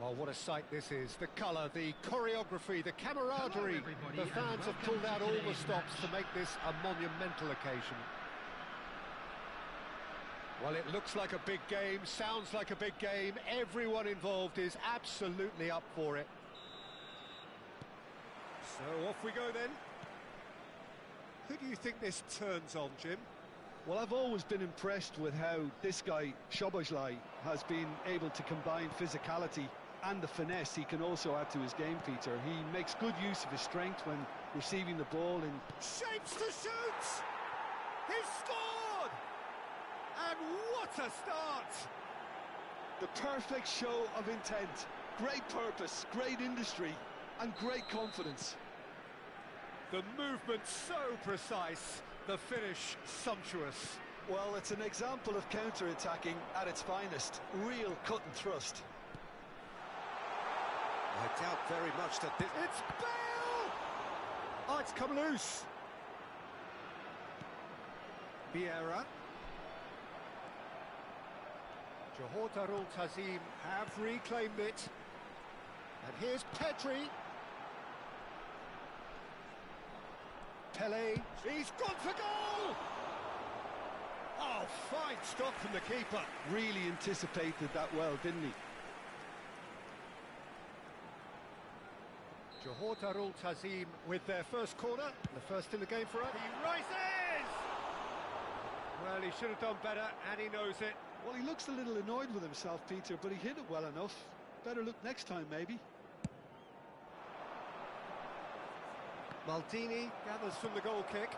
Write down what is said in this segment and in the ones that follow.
Well, what a sight this is. The colour, the choreography, the camaraderie. The fans have pulled out all the stops to make this a monumental occasion. Well, it looks like a big game, sounds like a big game. Everyone involved is absolutely up for it. So off we go then. Who do you think this turns on, Jim? Well, I've always been impressed with how this guy, Szoboszlai, has been able to combine physicality and the finesse he can also add to his game, Peter. He makes good use of his strength when receiving the ball in... Shapes to shoot! He's scored! And what a start! The perfect show of intent. Great purpose, great industry, and great confidence. The movement so precise, the finish sumptuous. Well, it's an example of counter-attacking at its finest. Real cut and thrust. I doubt very much that this... It's Bale! Oh, it's come loose. Vieira. Johor Darul Tazim have reclaimed it. And here's Pedri. Pele, he's gone for goal! Oh, fine stop from the keeper. Really anticipated that well, didn't he? Johor Darul Tazim with their first corner, the first in the game for us. He rises! Well, he should have done better, and he knows it. Well, he looks a little annoyed with himself, Peter, but he hit it well enough. Better look next time, maybe. Maldini gathers from the goal kick,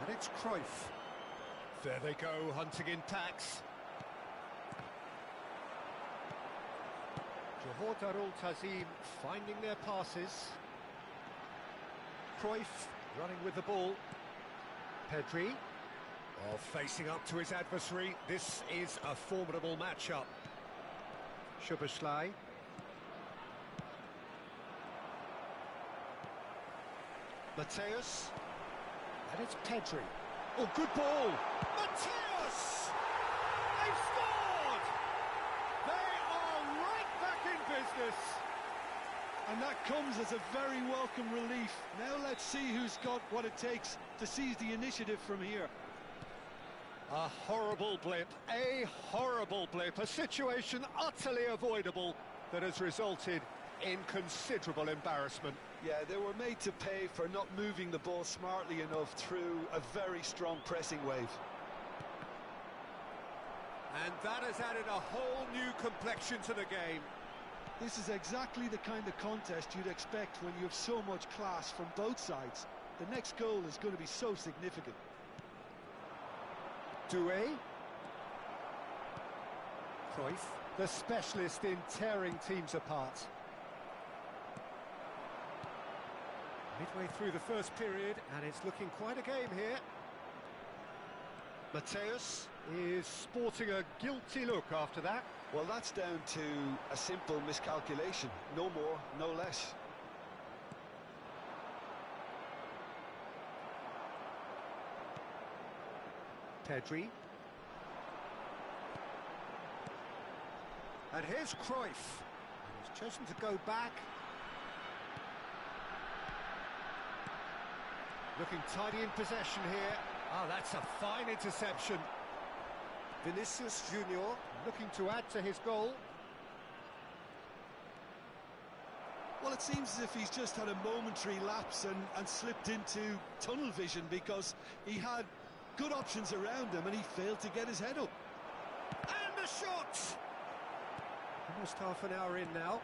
and it's Cruyff. There they go, hunting in packs. Johor Darul Tazim finding their passes. Cruyff running with the ball. Pedri. Oh, facing up to his adversary. This is a formidable matchup. Szoboszlai. Mateus, and it's Pedri. Oh, good ball! Mateus! They've scored! They are right back in business! And that comes as a very welcome relief. Now let's see who's got what it takes to seize the initiative from here. A horrible blip, a situation utterly avoidable that has resulted in considerable embarrassment. Yeah, they were made to pay for not moving the ball smartly enough through a very strong pressing wave. And that has added a whole new complexion to the game. This is exactly the kind of contest you'd expect when you have so much class from both sides. The next goal is going to be so significant. Doué. Cruyff, the specialist in tearing teams apart. Midway through the first period, and it's looking quite a game here. Mateus is sporting a guilty look after that. Well, that's down to a simple miscalculation. No more, no less. Pedri. And here's Cruyff. He's chosen to go back. Looking tidy in possession here. Oh, that's a fine interception. Vinicius Junior looking to add to his goal. Well, it seems as if he's just had a momentary lapse and slipped into tunnel vision because he had good options around him and he failed to get his head up. And the shot! Almost half an hour in now.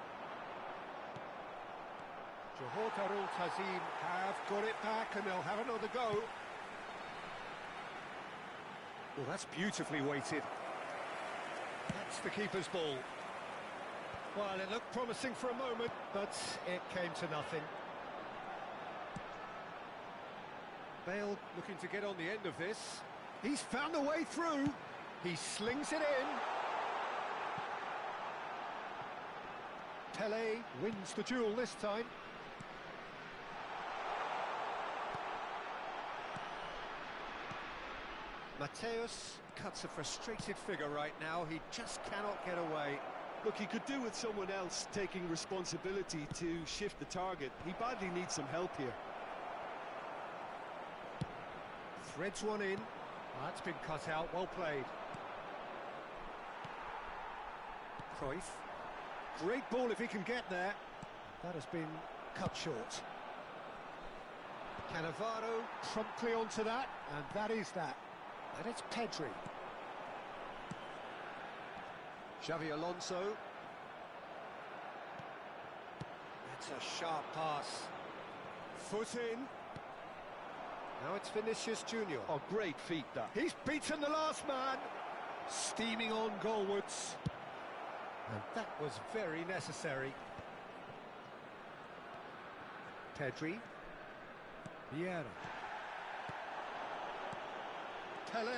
Johor Darul Tazim have got it back and they'll have another go. Well, that's beautifully weighted. That's the keeper's ball. Well, it looked promising for a moment, but it came to nothing. Bale looking to get on the end of this. He's found a way through. He slings it in. Pele wins the duel this time. Mateus cuts a frustrated figure right now. He just cannot get away. Look, he could do with someone else taking responsibility to shift the target. He badly needs some help here. Threads one in. That's been cut out, well played. Cruyff. Great ball if he can get there. That has been cut short. Cannavaro promptly onto that, and that is that. And it's Pedri. Xavi Alonso. That's a sharp pass. Foot in. Now it's Vinicius Junior. Oh, great feat, that. He's beaten the last man. Steaming on goalwards. And that was very necessary. Pedri. Vieira. Pele.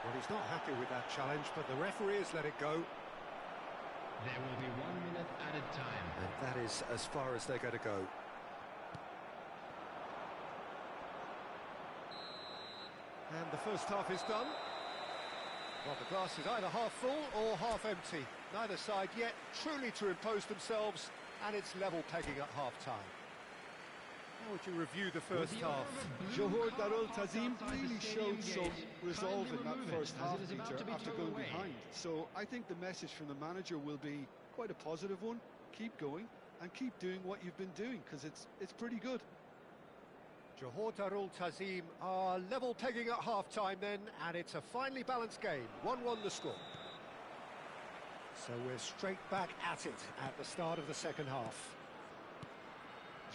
Well, he's not happy with that challenge, but the referee has let it go. There will be 1 minute added time. And that is as far as they're going to go. And the first half is done. Well, the glass is either half full or half empty. Neither side yet truly to impose themselves, and it's level pegging at half-time. How would you review the first half? Johor Darul Tazim really showed some resolve in that first half, Peter, after going behind. So I think the message from the manager will be quite a positive one. Keep going and keep doing what you've been doing, because it's pretty good. Johor Darul Tazim are level pegging at half-time then, and it's a finely balanced game. 1-1 the score. So we're straight back at it at the start of the second half.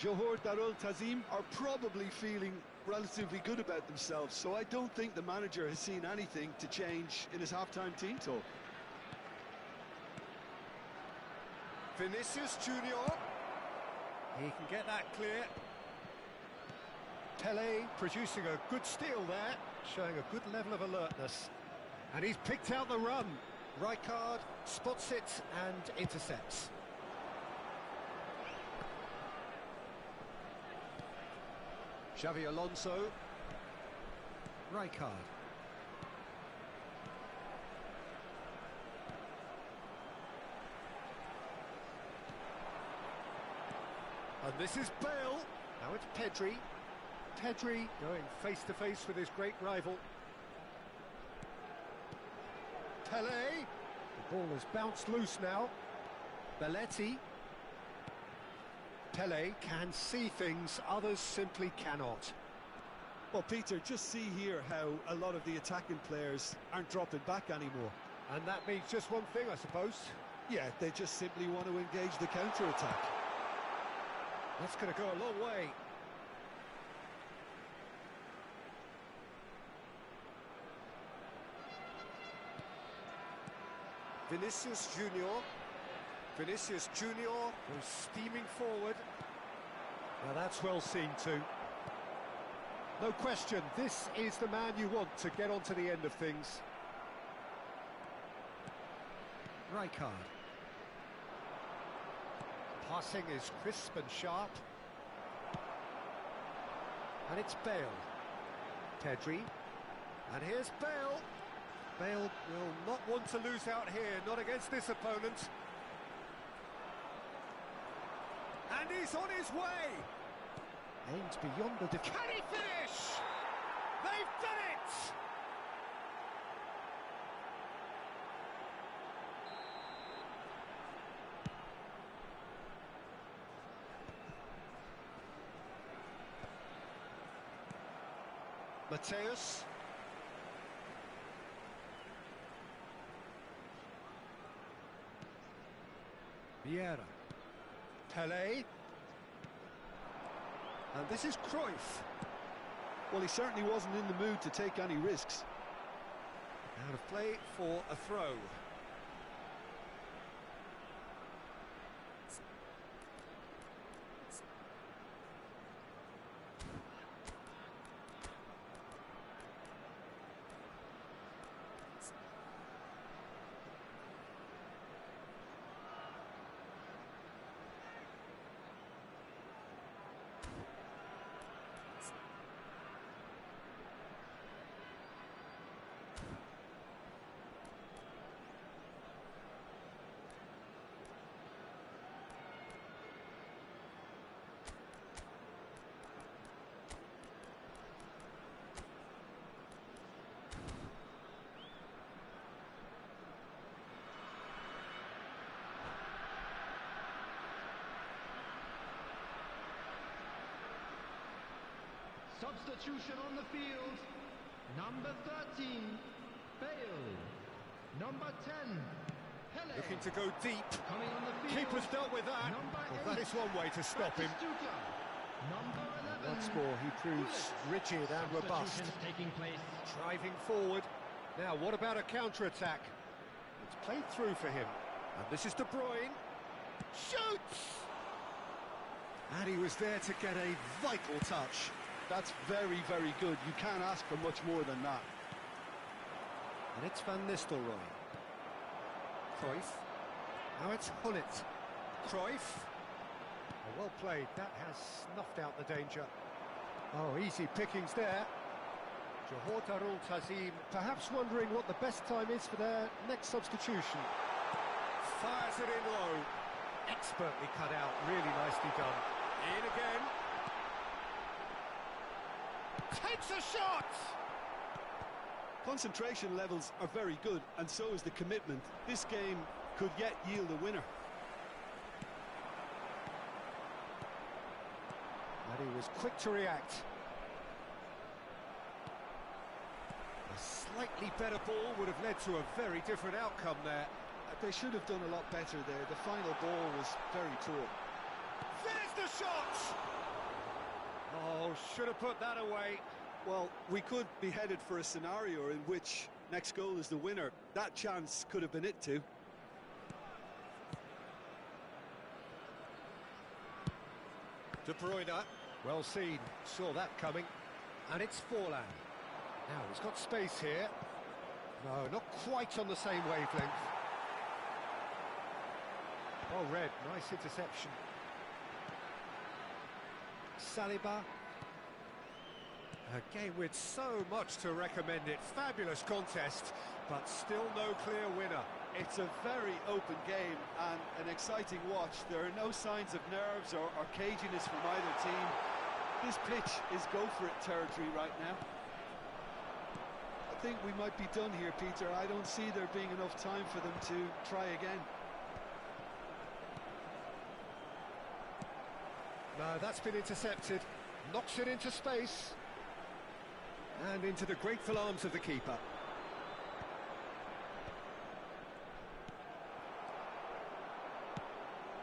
Johor Darul Tazim are probably feeling relatively good about themselves, so I don't think the manager has seen anything to change in his half-time team talk. Vinicius Junior. He can get that clear. Pele producing a good steal there, showing a good level of alertness. And he's picked out the run. Rijkaard spots it and intercepts. Xavi Alonso. Rijkaard. And this is Bale. Now it's Pedri. Pedri going face-to-face with his great rival. Pele. The ball has bounced loose now. Belletti. Pele can see things others simply cannot. Well, Peter, just see here how a lot of the attacking players aren't dropping back anymore. And that means just one thing, I suppose. Yeah, they just simply want to engage the counter-attack. That's going to go a long way. Vinicius Junior. Vinicius Junior goes steaming forward. Now that's well seen too. No question, this is the man you want to get onto the end of things. Rijkaard. Passing is crisp and sharp. And it's Bale. Pedri. And here's Bale. Bale will not want to lose out here, not against this opponent. And he's on his way. Aims beyond the defence. Can he finish? They've done it! Mateus. Vieira. Pele. And this is Cruyff. Well, he certainly wasn't in the mood to take any risks. Out of play for a throw. Substitution on the field. Number 13, Bale. Number 10, Pele. Looking to go deep. Coming on the field. Keeper's dealt with that. Number Well, that 8, is one way to stop him. Batistuta. Number 11. Once more, he proves rigid and robust. Substitutions taking place. Driving forward. Now, what about a counter-attack? It's played through for him. And this is De Bruyne. Shoots! And he was there to get a vital touch. That's very, very good. You can't ask for much more than that. And it's Van Nistelrooy. Cruyff. Now it's Hullet. Cruyff. Oh, well played. That has snuffed out the danger. Oh, easy pickings there. Johor Darul Tazim perhaps wondering what the best time is for their next substitution. Fires it in low. Expertly cut out. Really nicely done. In again. Takes a shot! Concentration levels are very good, and so is the commitment. This game could yet yield a winner. And he was quick to react. A slightly better ball would have led to a very different outcome there. They should have done a lot better there. The final ball was very poor. There's the shot! Oh, should have put that away. Well, we could be headed for a scenario in which next goal is the winner. That chance could have been it too. De Bruyne, well seen, saw that coming. And it's Forlan. Now, he's got space here. No, not quite on the same wavelength. Oh, Red, nice interception. Saliba. A game with so much to recommend it. Fabulous contest, but still no clear winner. It's a very open game and an exciting watch. There are no signs of nerves or caginess from either team. This pitch is go-for-it territory right now. I think we might be done here, Peter. I don't see there being enough time for them to try again. No, that's been intercepted. Knocks it into space. And into the grateful arms of the keeper.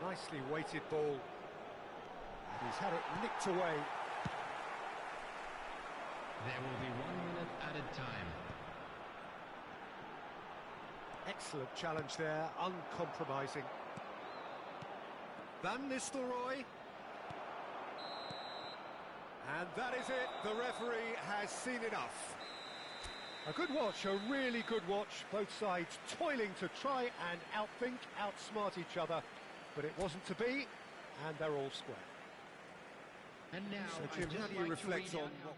Nicely weighted ball. And he's had it nicked away. There will be 1 minute added time. Excellent challenge there, uncompromising. Van Nistelrooy. And that is it, the referee has seen enough. A good watch, a really good watch. Both sides toiling to try and outthink, outsmart each other. But it wasn't to be, and they're all square. And now, So, Jim, I'd just how do you like to reflect read on out what...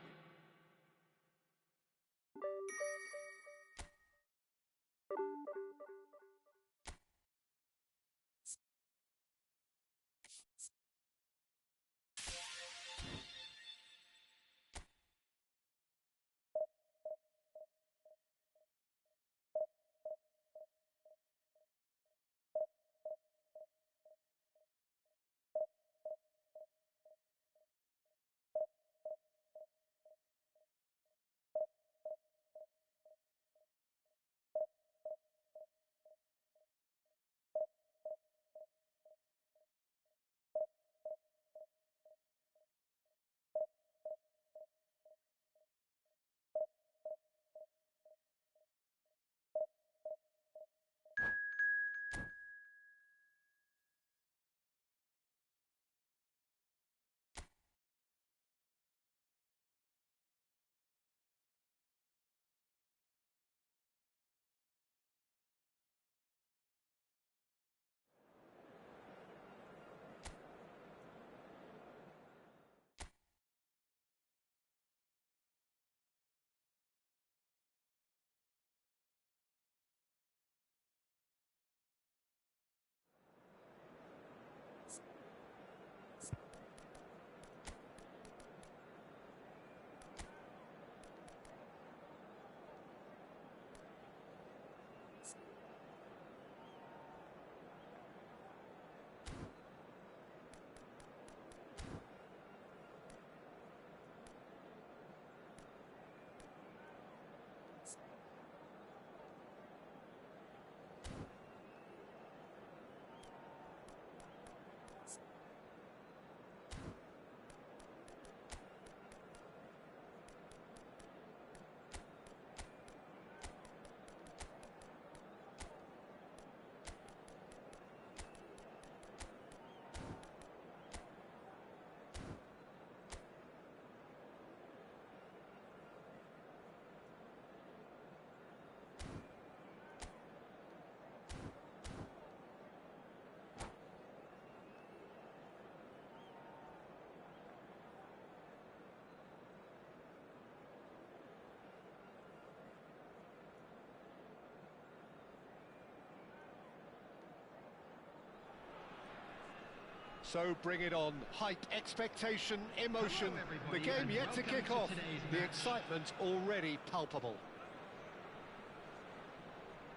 So bring it on. Hype, expectation, emotion. Hello, The everybody, game and yet to welcome kick to off. today's The match. excitement already palpable.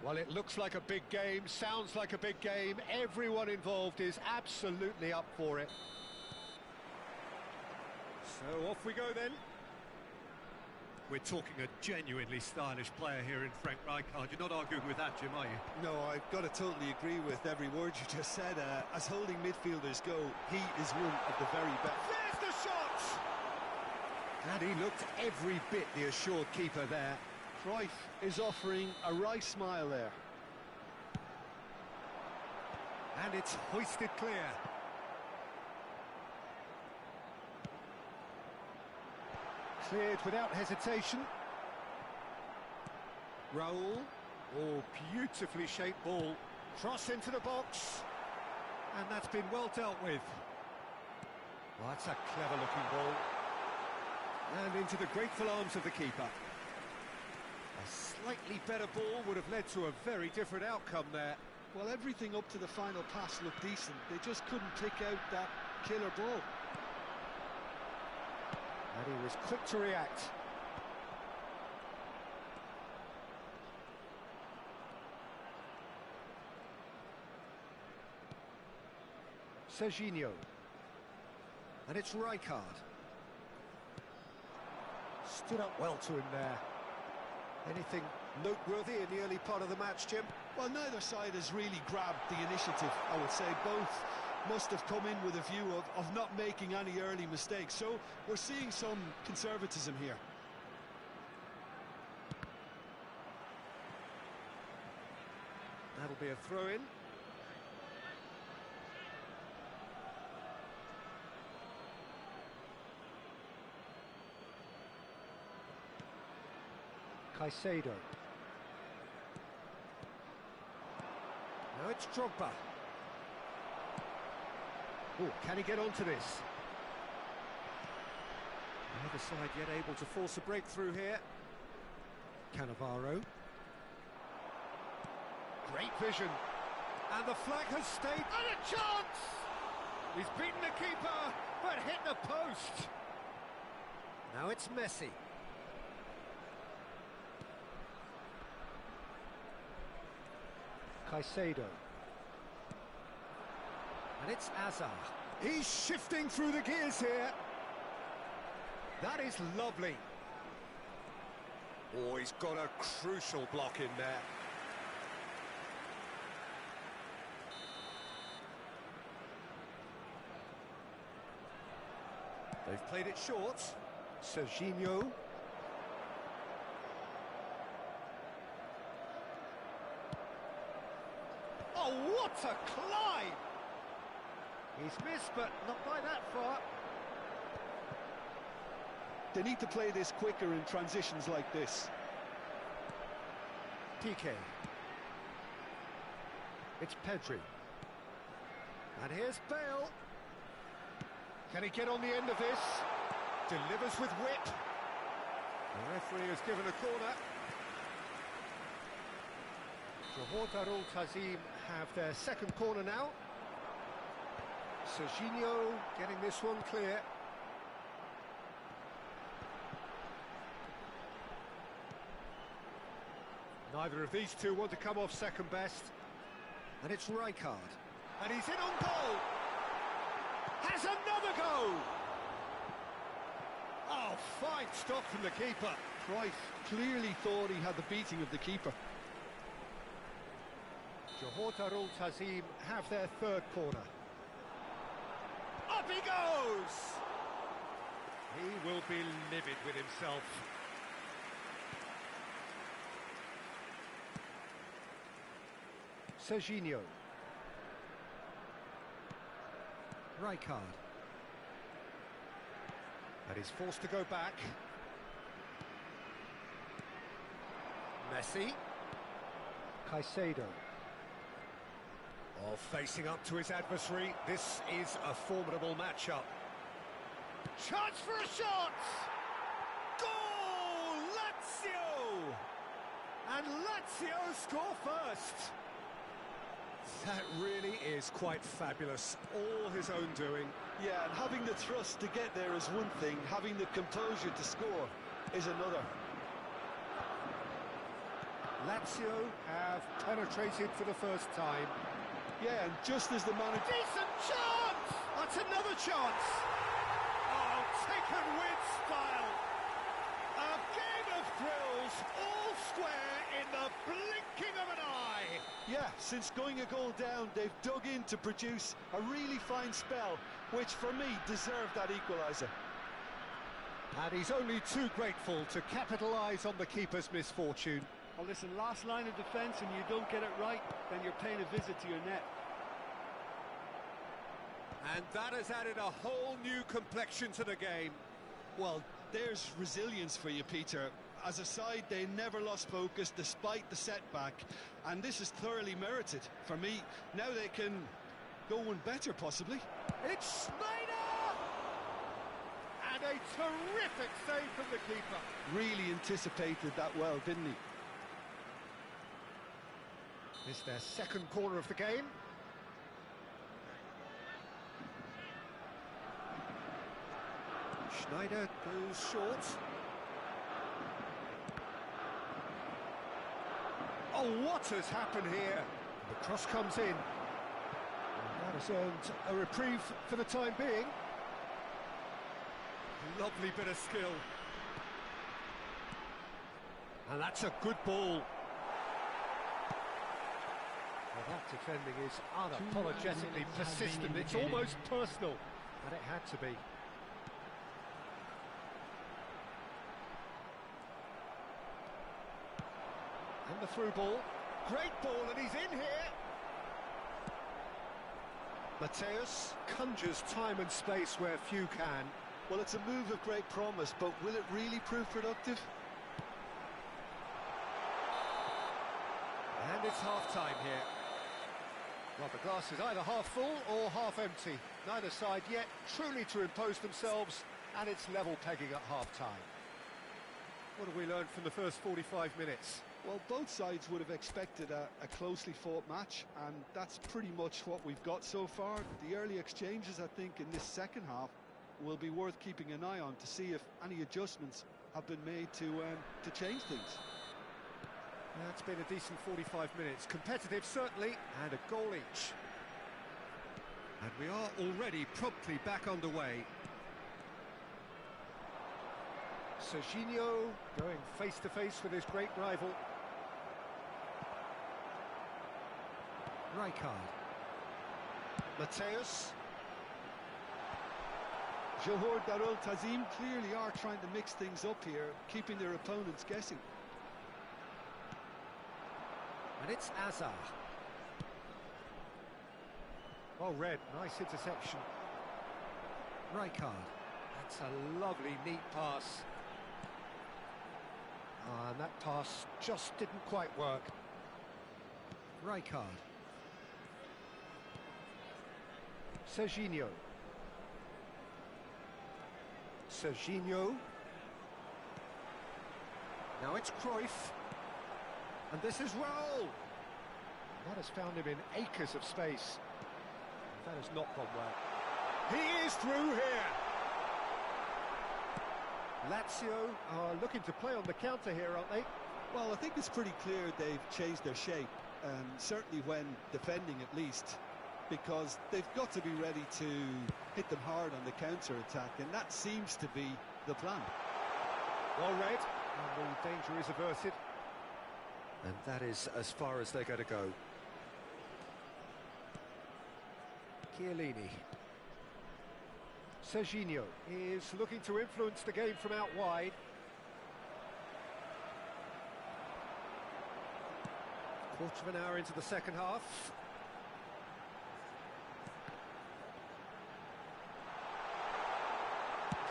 Well, it looks like a big game, sounds like a big game. Everyone involved is absolutely up for it. So off we go then. We're talking a genuinely stylish player here in Frank Rijkaard. You're not arguing with that, Jim, are you? No, I've got to totally agree with every word you just said. As holding midfielders go, he is one of the very best. There's the shot! And he looked every bit the assured keeper there. Cruyff is offering a wry smile there. And it's hoisted clear. Cleared without hesitation. Raul. Oh, beautifully shaped ball. Cross into the box. And that's been well dealt with. Well, that's a clever-looking ball. And into the grateful arms of the keeper. A slightly better ball would have led to a very different outcome there. Well, everything up to the final pass looked decent. They just couldn't pick out that killer ball. And he was quick to react. Serginho. And it's Rijkaard. Stood up well to him there. Anything noteworthy in the early part of the match, Jim? Well, neither side has really grabbed the initiative, I would say. Both must have come in with a view of not making any early mistakes. So we're seeing some conservatism here. That'll be a throw-in. Caicedo. Now it's Drogba. Oh, can he get onto this? The other side yet able to force a breakthrough here. Cannavaro. Great vision. And the flag has stayed. And a chance! He's beaten the keeper, but hit the post. Now it's Messi. Caicedo. And it's Azar. He's shifting through the gears here. That is lovely. Oh, he's got a crucial block in there. They've played it short. Serginho. Oh, what a climb! He's missed, but not by that far. They need to play this quicker in transitions like this. PK. It's Pedri. And here's Bale. Can he get on the end of this? Delivers with whip. The referee has given a corner. Johor Darul Tazim have their second corner now. Serginho getting this one clear. Neither of these two want to come off second best. And it's Rijkaard. And he's in on goal! Has another go! Oh, fine stop from the keeper. Cruyff clearly thought he had the beating of the keeper. Johor Darul Tazim have their third corner. Up he goes! He will be livid with himself. Serginho. Rijkaard. And he's forced to go back. Messi. Caicedo. Oh, facing up to his adversary. This is a formidable matchup. Chance for a shot! Goal! Lazio! And Lazio score first. That really is quite fabulous. All his own doing. Yeah, and having the thrust to get there is one thing, having the composure to score is another. Lazio have penetrated for the first time. Yeah, and just as the manager... Decent chance! That's another chance! Oh, taken with style! A game of thrills, all square in the blinking of an eye! Yeah, since going a goal down, they've dug in to produce a really fine spell, which for me deserved that equaliser. And he's only too grateful to capitalise on the keeper's misfortune. Well, listen, last line of defence and you don't get it right, then you're paying a visit to your net. And that has added a whole new complexion to the game. Well, there's resilience for you, Peter. As a side, they never lost focus despite the setback, and this is thoroughly merited. For me, now they can go one better, possibly. It's Snyder! And a terrific save from the keeper. Really anticipated that well, didn't he? It's their second corner of the game. Schneider goes short. Oh, what has happened here? The cross comes in. And that has earned a reprieve for the time being. Lovely bit of skill. And that's a good ball. Well, that defending is unapologetically persistent. It's almost personal. And it had to be. And the through ball. Great ball, and he's in here. Mateus conjures time and space where few can. Well, it's a move of great promise, but will it really prove productive? And it's half-time here. Well, the glass is either half full or half empty. Neither side yet truly to impose themselves, and it's level pegging at half-time. What have we learned from the first 45 minutes? Well, both sides would have expected a closely fought match, and that's pretty much what we've got so far. The early exchanges, I think, in this second half will be worth keeping an eye on to see if any adjustments have been made to change things. Yeah, it's been a decent 45 minutes. Competitive, certainly, and a goal each. And we are already promptly back underway. Serginho going face-to-face with his great rival. Rijkaard. Mateus. Johor Darul Tazim clearly are trying to mix things up here, keeping their opponents guessing. And it's Azar. Well read, nice interception. Rijkaard. That's a lovely, neat pass. And that pass just didn't quite work. Rijkaard. Serginho. Serginho. Now it's Cruyff. And this is Raul. That has found him in acres of space. That has not gone well. He is through here. Lazio are looking to play on the counter here, aren't they? Well, I think it's pretty clear they've changed their shape, certainly when defending at least, because they've got to be ready to hit them hard on the counter-attack, and that seems to be the plan. Well read, and the danger is averted. And that is as far as they're going to go. Chiellini. Serginho is looking to influence the game from out wide. Quarter of an hour into the second half.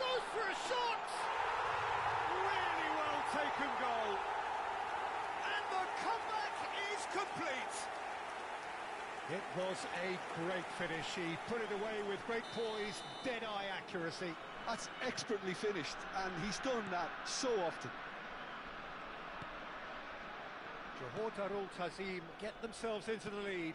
Goes for a shot! Really well taken goal. And the comeback is complete. It was a great finish. He put it away with great poise, dead-eye accuracy. That's expertly finished, and he's done that so often. Johor Darul Tazim get themselves into the lead.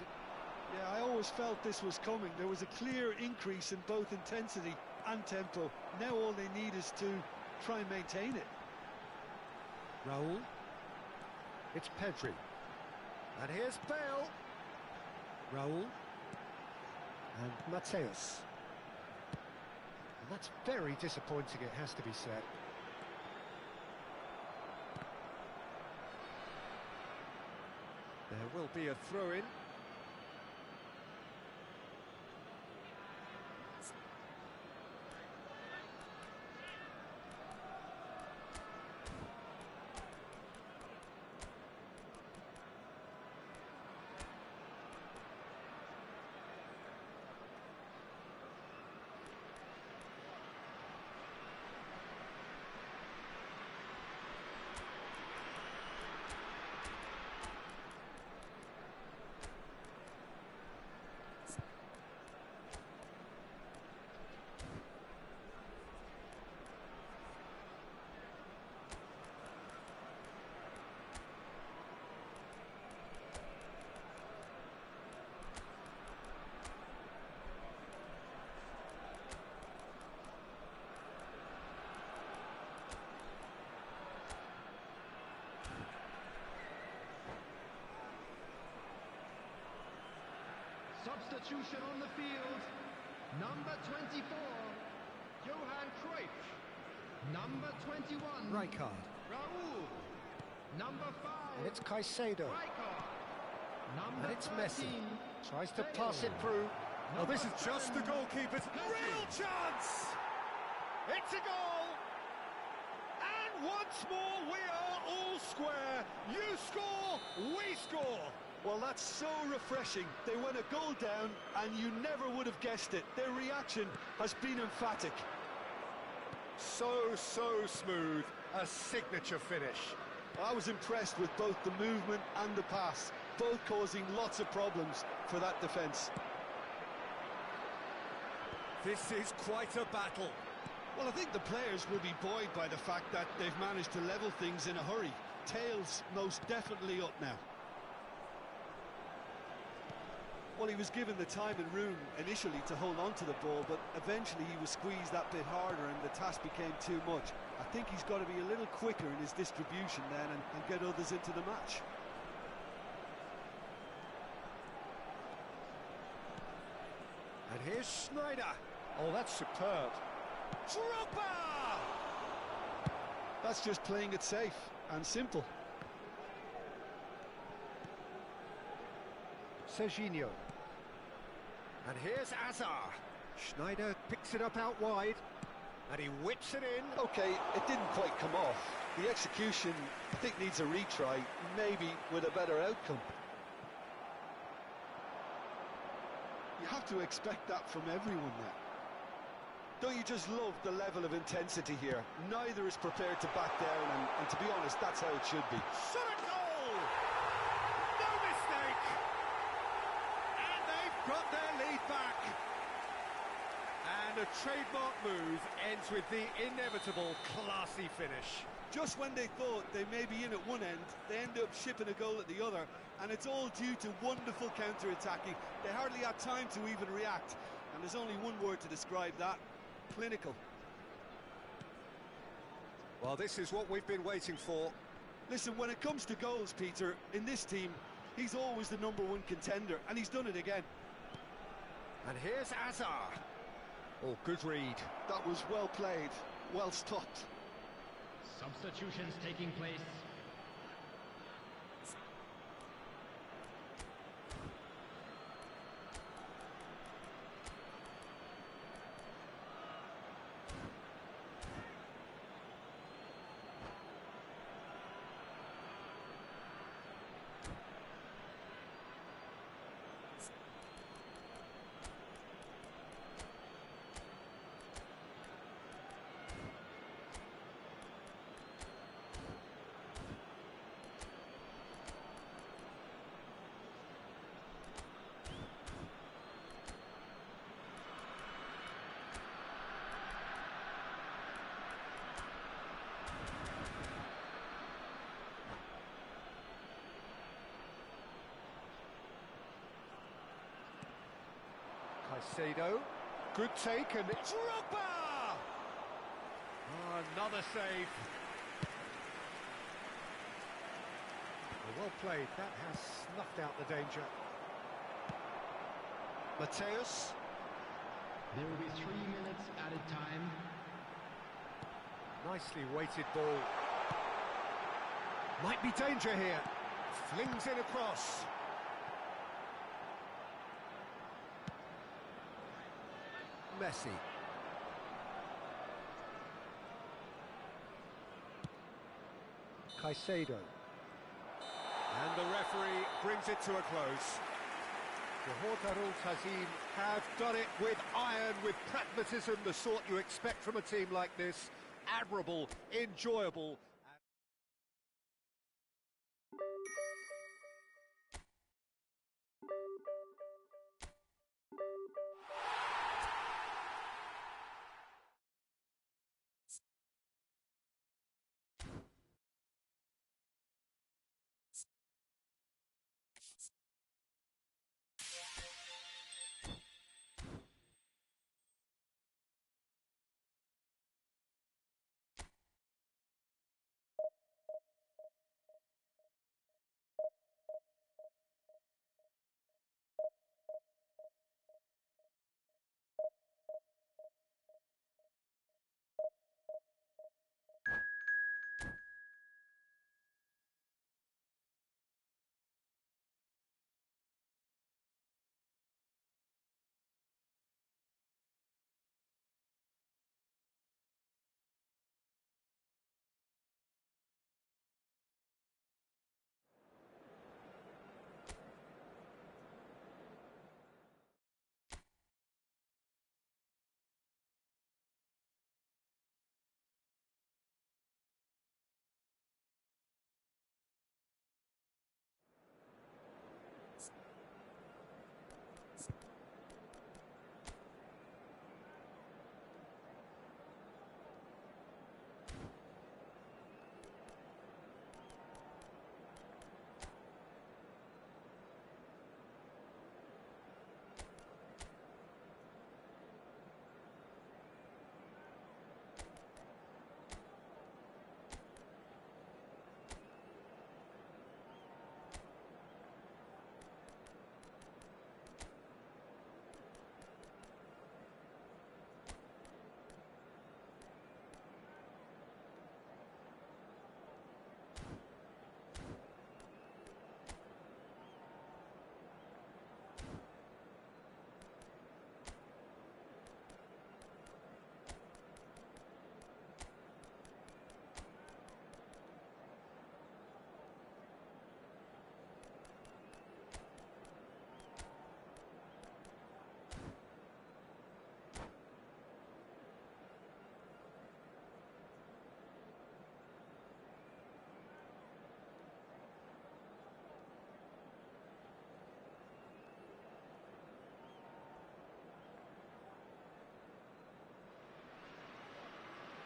Yeah, I always felt this was coming. There was a clear increase in both intensity and tempo. Now all they need is to try and maintain it. Raul. It's Pedri. And here's Bale. Raul. And Mateus. And that's very disappointing, it has to be said. There will be a throw-in. Substitution on the field. Number 24, Johan Cruyff. Number 21, Rijkaard. Raul. Number 5, And it's Caicedo. Rijkaard. Number And it's 13, Messi. Tries to Bale. pass it through. Oh, this is Number just the 10, goalkeeper's real chance! It's a goal! And once more we are all square. You score, we score. Well, that's so refreshing. They went a goal down and you never would have guessed it. Their reaction has been emphatic. So smooth. A signature finish. I was impressed with both the movement and the pass, both causing lots of problems for that defence. This is quite a battle. Well, I think the players will be buoyed by the fact that they've managed to level things in a hurry. Tails most definitely up now. Well, he was given the time and room initially to hold on to the ball, but eventually he was squeezed that bit harder and the task became too much. I think he's got to be a little quicker in his distribution then and get others into the match. And here's Schneider. Oh, that's superb. Drogba! That's just playing it safe and simple. Serginho. And here's Azar. Schneider picks it up out wide. And he whips it in. Okay, it didn't quite come off. The execution, I think, needs a retry, maybe with a better outcome. You have to expect that from everyone now. Don't you just love the level of intensity here? Neither is prepared to back down, and to be honest, that's how it should be. Shot a goal! No mistake! And they've got their lead back. And a trademark move ends with the inevitable classy finish. Just when they thought they may be in at one end, they end up shipping a goal at the other, and it's all due to wonderful counter-attacking. They hardly had time to even react, and there's only one word to describe that: clinical. Well, this is what we've been waiting for. Listen, when it comes to goals, Peter, in this team, he's always the #1 contender, and he's done it again. And here's Azar. Oh, good read. That was well played, well stopped. Substitutions taking place. Caicedo, good take, and Drogba! Oh, another save. Well played, that has snuffed out the danger. Mateus. There will be 3 minutes added time. Nicely weighted ball. Might be danger here. Flings in across. Messi. Caicedo. And the referee brings it to a close. Johor Darul Ta'zim have done it with iron, with pragmatism, the sort you expect from a team like this. Admirable, enjoyable.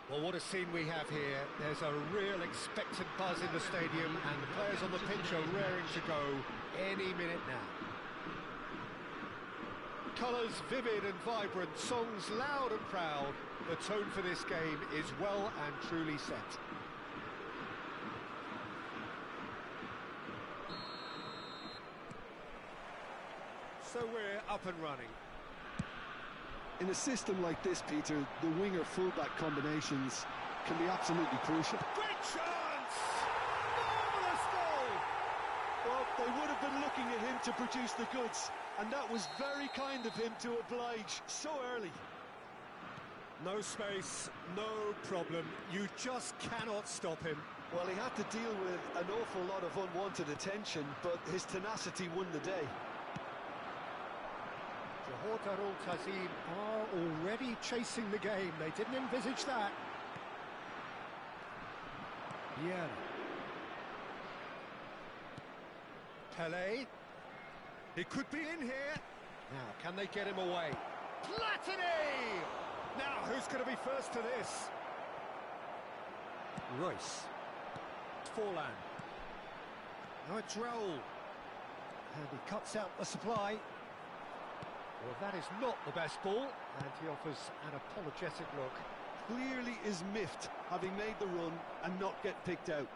Well, what a scene we have here. There's a real expectant buzz in the stadium, and the players on the pitch are raring to go any minute now. Colours vivid and vibrant, songs loud and proud. The tone for this game is well and truly set. So we're up and running. In a system like this, Peter, the winger-fullback combinations can be absolutely crucial. Great chance! Marvellous goal! Well, they would have been looking at him to produce the goods, and that was very kind of him to oblige so early. No space, no problem. You just cannot stop him. Well, he had to deal with an awful lot of unwanted attention, but his tenacity won the day. Johor Darul Ta'zim are already chasing the game. They didn't envisage that. Yeah. Pele. He could be in here. Now, can they get him away? Platini! Now, who's going to be first to this? Royce. Forlan. Now it's Raul. And he cuts out the supply. Well, that is not the best ball, and he offers an apologetic look. Clearly is miffed, having made the run and not get picked out.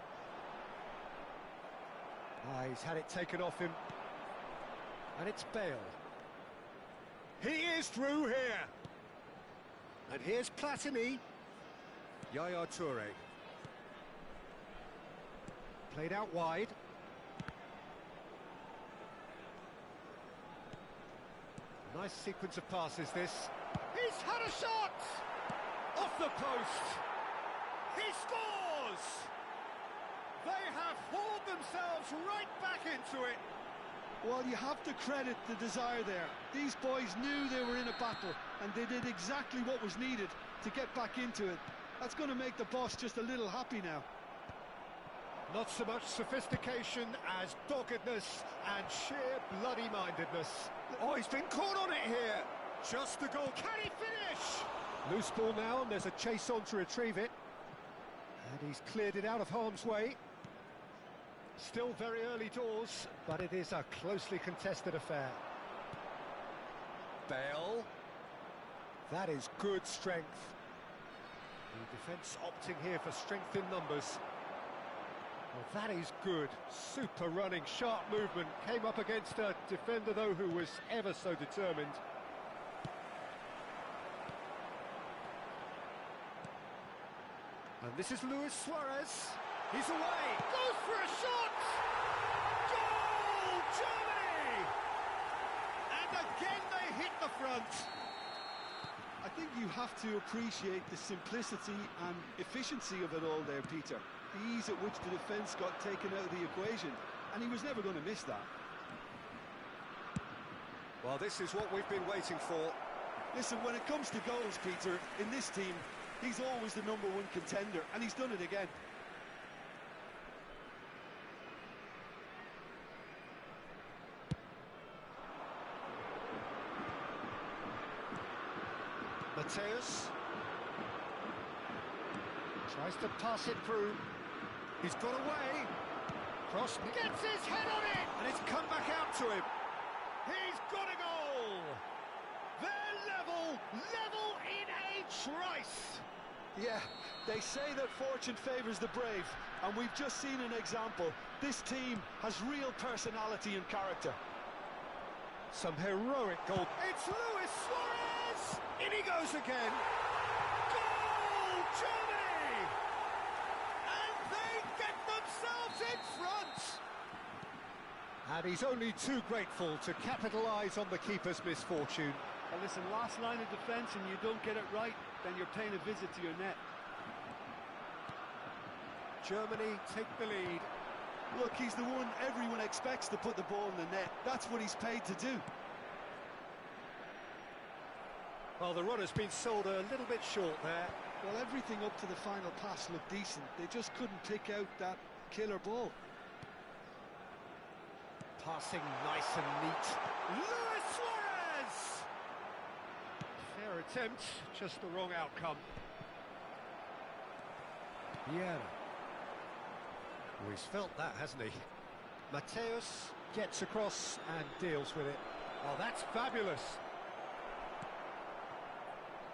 Ah, he's had it taken off him. And it's Bale. He is through here. And here's Platini. Yaya Toure. Played out wide. Nice sequence of passes, this. He's had a shot! Off the post! He scores! They have hauled themselves right back into it. Well, you have to credit the desire there. These boys knew they were in a battle, and they did exactly what was needed to get back into it. That's going to make the boss just a little happy now. Not so much sophistication as doggedness and sheer bloody-mindedness. Oh, he's been caught on it here. Just the goal. Can he finish? Loose ball now, and there's a chase on to retrieve it. And he's cleared it out of harm's way. Still very early doors, but it is a closely contested affair. Bale. That is good strength. The defence opting here for strength in numbers. Well, that is good. Super running, sharp movement. Came up against a defender, though, who was ever so determined. And this is Luis Suarez. He's away. Goes for a shot! Goal! Germany! And again they hit the front. I think you have to appreciate the simplicity and efficiency of it all there, Peter. The ease at which the defence got taken out of the equation, and he was never going to miss that. Well, this is what we've been waiting for. Listen, when it comes to goals, Peter, in this team, he's always the #1 contender, and he's done it again. Mateus tries to pass it through. He's got away. Cross, gets his head on it, and it's come back out to him. He's got a goal. They're level in a trice. Yeah, they say that fortune favours the brave, and we've just seen an example. This team has real personality and character. Some heroic goal. It's Luis Suarez! In he goes again. Goal, Germany! And they get themselves in front. And he's only too grateful to capitalise on the keeper's misfortune. And listen, last line of defence and you don't get it right, then you're paying a visit to your net. Germany take the lead. Look, he's the one everyone expects to put the ball in the net. That's what he's paid to do. Well, the runner's been sold a little bit short there. Well, everything up to the final pass looked decent. They just couldn't pick out that killer ball. Passing nice and neat. Luis Suarez! Fair attempt, just the wrong outcome. Vieira. Oh, he's felt that, hasn't he? Mateus gets across and deals with it. Oh, that's fabulous.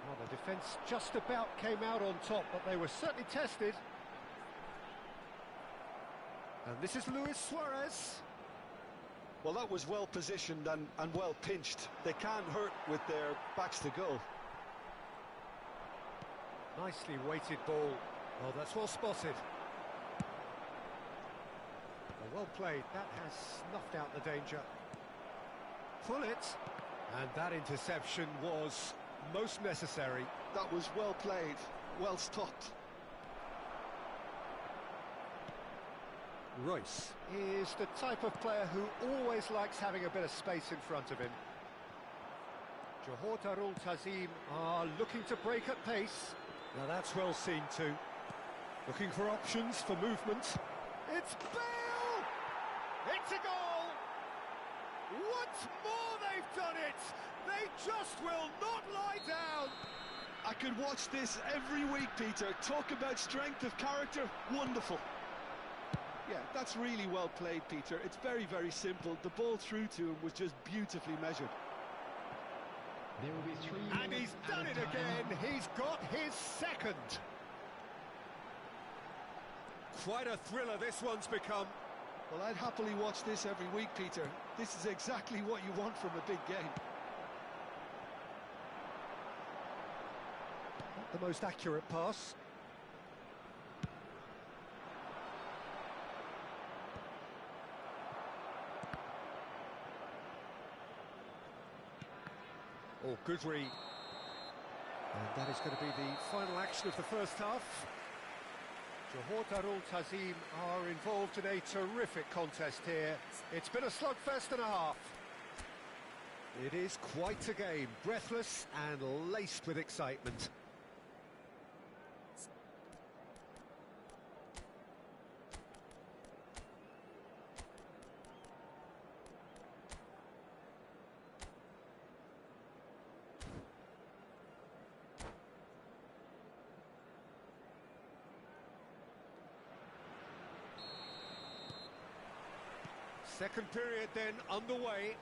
Well, the defence just about came out on top, but they were certainly tested. And this is Luis Suarez. Well, that was well positioned and well pinched. They can't hurt with their backs to goal. Nicely weighted ball. Oh, that's well spotted. Well played. That has snuffed out the danger. Pull it. And that interception was most necessary. That was well played, well stopped. Royce is the type of player who always likes having a bit of space in front of him. Johor Darul Tazim are looking to break at pace. Now that's well seen too. Looking for options for movement. It's Bale! It's a goal! Once more they've done it! They just will not lie down! I could watch this every week, Peter. Talk about strength of character, wonderful. Yeah, that's really well played, Peter. It's very, very simple. The ball through to him was just beautifully measured. There will be 3 And minutes he's done it added time. again. He's got his second. Quite a thriller this one's become. Well, I'd happily watch this every week, Peter. This is exactly what you want from a big game. Not the most accurate pass. Oh, good read. And that is going to be the final action of the first half. Johor Darul Ta'zim are involved in a terrific contest here. It's been a slugfest and a half. It is quite a game, breathless and laced with excitement. Second period then underway.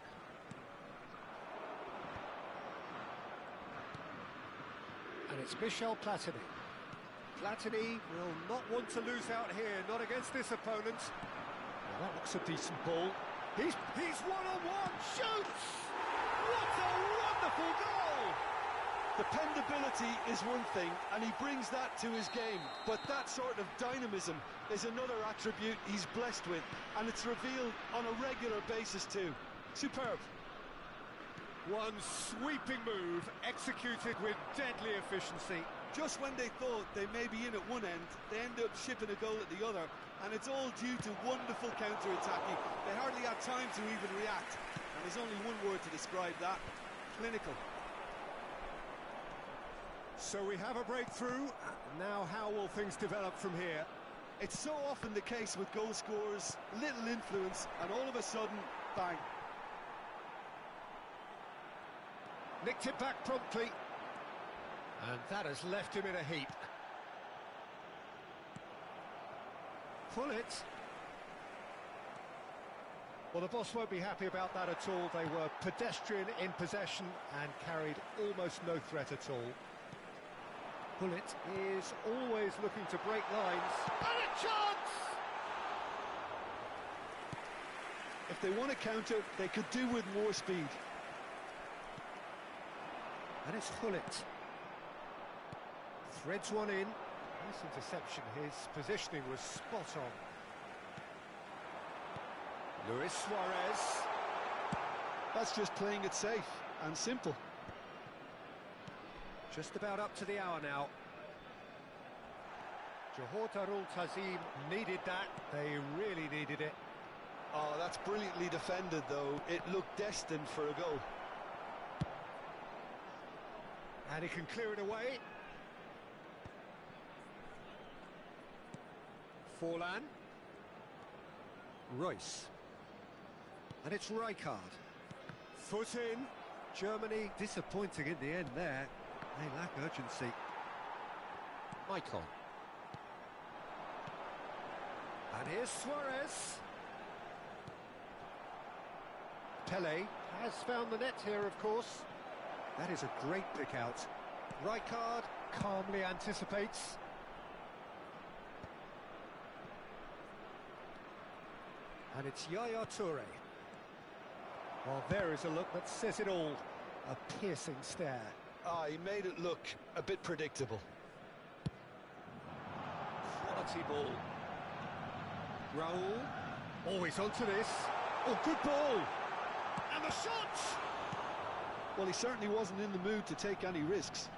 And it's Michel Platini. Platini will not want to lose out here, not against this opponent. Well, that looks a decent ball. He's one-on-one, shoots! What a wonderful goal! Dependability is one thing, and he brings that to his game, but that sort of dynamism is another attribute he's blessed with, and it's revealed on a regular basis too. Superb. One sweeping move, executed with deadly efficiency. Just when they thought they may be in at one end, they end up shipping a goal at the other, and it's all due to wonderful counter-attacking. They hardly had time to even react, and there's only one word to describe that: clinical. So we have a breakthrough. Now how will things develop from here? It's so often the case with goal scorers, little influence, and all of a sudden, bang. Nicked it back promptly. And that has left him in a heap. Pull it. Well, the boss won't be happy about that at all. They were pedestrian in possession and carried almost no threat at all. Bullet is always looking to break lines. And a chance! If they want to counter, they could do with more speed. And it's Hullet. Threads one in. Nice interception. His positioning was spot on. Luis Suarez. That's just playing it safe and simple. Just about up to the hour now. Johor Darul Ta'zim needed that. They really needed it. Oh, that's brilliantly defended, though. It looked destined for a goal. And he can clear it away. Forlan. Royce. And it's Rijkaard. Foot in. Germany disappointing in the end there. They lack urgency. Icon. And here's Suarez. Pele has found the net here, of course. That is a great pick out. Rijkaard calmly anticipates. And it's Yaya Toure. Well, there is a look that says it all. A piercing stare. Ah, he made it look a bit predictable. Quality ball. Raul. Always onto this. Oh, good ball. And the shot! Well, he certainly wasn't in the mood to take any risks.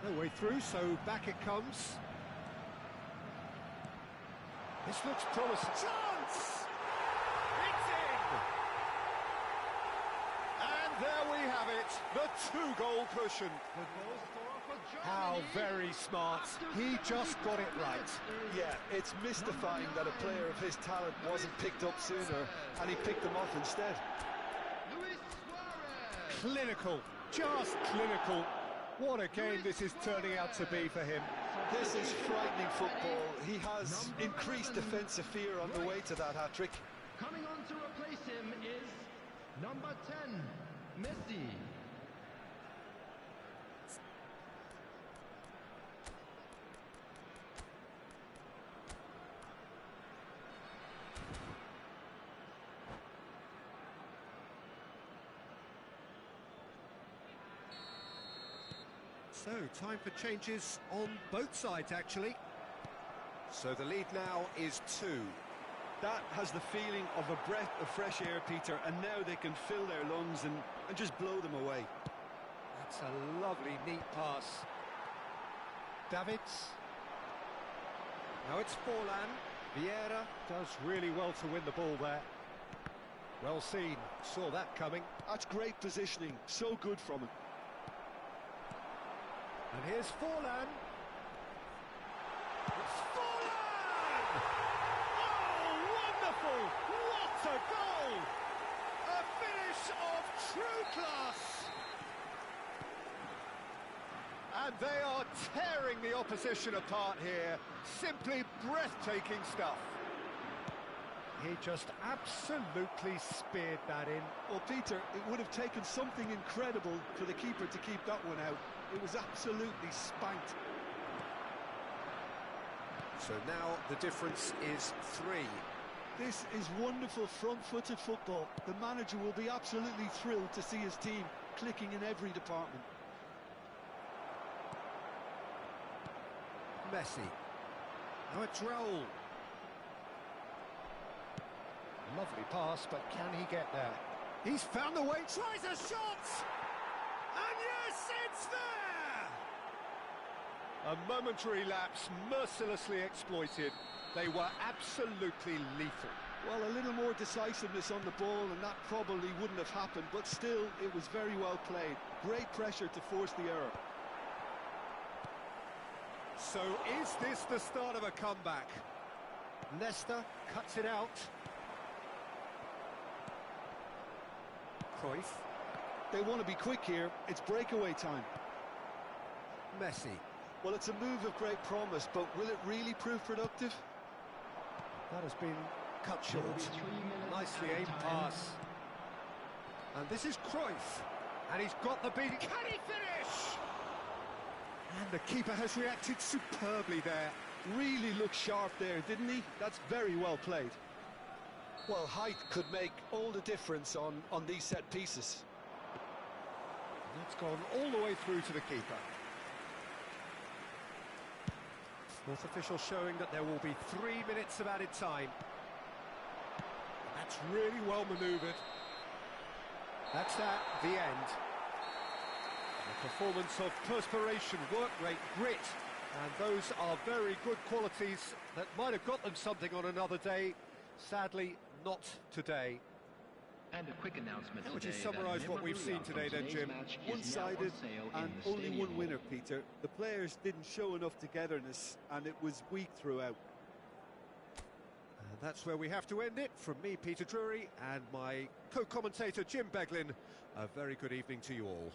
No way through, so back it comes. This looks promising. Chance! It's in! And there we have it, the two-goal cushion. How very smart. He just got it right. Yeah, it's mystifying that a player of his talent wasn't picked up sooner, and he picked them off instead. Clinical, just clinical. What a game this is turning out to be for him. This is frightening football. He has increased defensive fear on the way to that hat-trick. Coming on to replace him is number 10, Messi. So, time for changes on both sides, actually. So the lead now is 2. That has the feeling of a breath of fresh air, Peter, and now they can fill their lungs and just blow them away. That's a lovely, neat pass. Davids. Now it's Forlan. Vieira does really well to win the ball there. Well seen, saw that coming. That's great positioning, so good from him. And here's Forlan. It's Forlan! Oh, wonderful! What a goal! A finish of true class! And they are tearing the opposition apart here. Simply breathtaking stuff. He just absolutely speared that in. Well, Peter, it would have taken something incredible for the keeper to keep that one out. It was absolutely spanked. So now the difference is 3. This is wonderful front-footed football. The manager will be absolutely thrilled to see his team clicking in every department. Messi. Now it's Raul. Lovely pass, but can he get there? He's found the way, tries a shot! And yes, it's there! A momentary lapse, mercilessly exploited. They were absolutely lethal. Well, a little more decisiveness on the ball and that probably wouldn't have happened, but still, it was very well played. Great pressure to force the error. So is this the start of a comeback? Leicester cuts it out. Cruyff. They want to be quick here. It's breakaway time. Messi. Well, it's a move of great promise, but will it really prove productive? That has been cut short. Nicely aimed pass. And this is Cruyff. And he's got the beat. Can he finish? And the keeper has reacted superbly there. Really looked sharp there, didn't he? That's very well played. Well, height could make all the difference on these set pieces. That's gone all the way through to the keeper. Fourth official showing that there will be 3 minutes of added time. That's really well manoeuvred. That's that, the end. A performance of perspiration, work rate, grit, and those are very good qualities that might have got them something on another day. Sadly, not today. And a quick announcement. How would you summarise what we've seen today then, Jim? One-sided and only one winner, Peter. The players didn't show enough togetherness and it was weak throughout. And that's where we have to end it. From me, Peter Drury, and my co-commentator, Jim Beglin, a very good evening to you all.